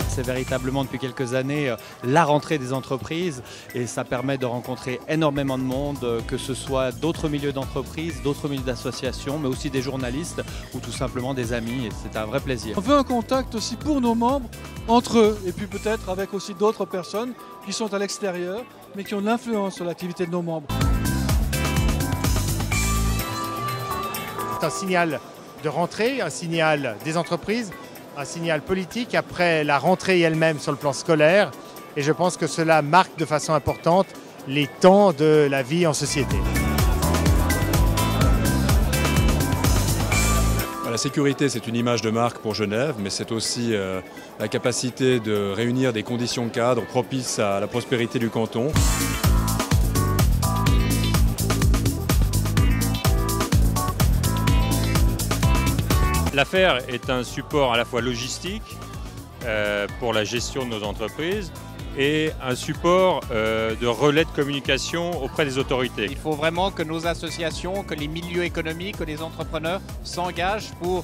C'est véritablement depuis quelques années la rentrée des entreprises et ça permet de rencontrer énormément de monde, que ce soit d'autres milieux d'entreprise, d'autres milieux d'associations, mais aussi des journalistes ou tout simplement des amis. Et c'est un vrai plaisir. On veut un contact aussi pour nos membres, entre eux, et puis peut-être avec aussi d'autres personnes qui sont à l'extérieur, mais qui ont de l'influence sur l'activité de nos membres. C'est un signal de rentrée, un signal des entreprises, un signal politique après la rentrée elle-même sur le plan scolaire. Et je pense que cela marque de façon importante les temps de la vie en société. La sécurité, c'est une image de marque pour Genève, mais c'est aussi la capacité de réunir des conditions cadres propices à la prospérité du canton. L'affaire est un support à la fois logistique pour la gestion de nos entreprises et un support de relais de communication auprès des autorités. Il faut vraiment que nos associations, que les milieux économiques, que les entrepreneurs s'engagent pour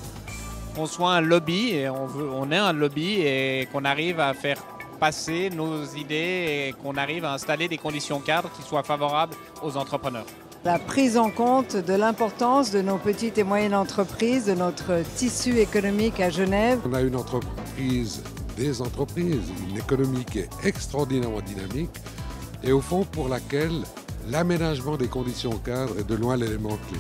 qu'on soit un lobby, et on est un lobby et qu'on arrive à faire passer nos idées et qu'on arrive à installer des conditions cadres qui soient favorables aux entrepreneurs. La prise en compte de l'importance de nos petites et moyennes entreprises, de notre tissu économique à Genève. On a une entreprise, des entreprises, une économie qui est extraordinairement dynamique et au fond pour laquelle l'aménagement des conditions cadres est de loin l'élément clé.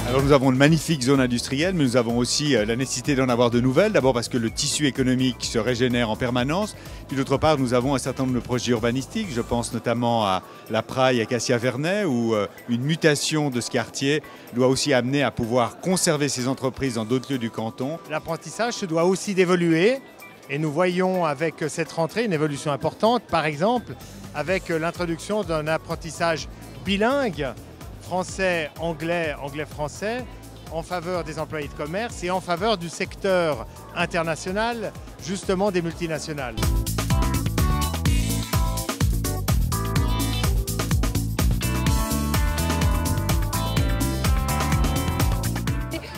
Alors nous avons une magnifique zone industrielle, mais nous avons aussi la nécessité d'en avoir de nouvelles. D'abord parce que le tissu économique se régénère en permanence. Puis d'autre part, nous avons un certain nombre de projets urbanistiques. Je pense notamment à la Praille à Cassia-Vernet, où une mutation de ce quartier doit aussi amener à pouvoir conserver ces entreprises dans d'autres lieux du canton. L'apprentissage se doit aussi d'évoluer. Et nous voyons avec cette rentrée une évolution importante, par exemple avec l'introduction d'un apprentissage bilingue, français-anglais, anglais-français, en faveur des employés de commerce et en faveur du secteur international, justement des multinationales.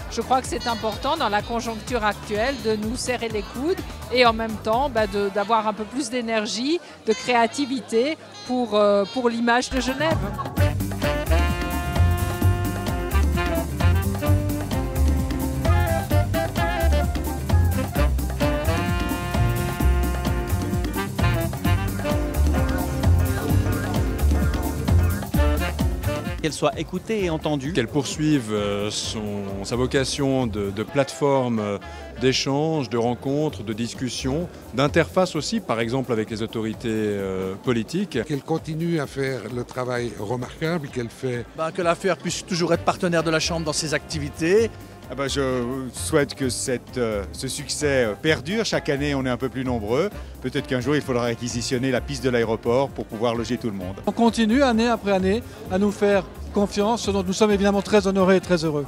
Je crois que c'est important dans la conjoncture actuelle de nous serrer les coudes et en même temps d'avoir un peu plus d'énergie, de créativité pour l'image de Genève. Qu'elle soit écoutée et entendue. Qu'elle poursuive sa vocation de plateforme d'échange, de rencontres, de discussions, d'interface aussi, par exemple avec les autorités politiques. Qu'elle continue à faire le travail remarquable qu'elle fait. Que l'affaire puisse toujours être partenaire de la Chambre dans ses activités. Je souhaite que ce succès perdure. Chaque année, on est un peu plus nombreux. Peut-être qu'un jour, il faudra réquisitionner la piste de l'aéroport pour pouvoir loger tout le monde. On continue année après année à nous faire confiance, ce dont nous sommes évidemment très honorés et très heureux.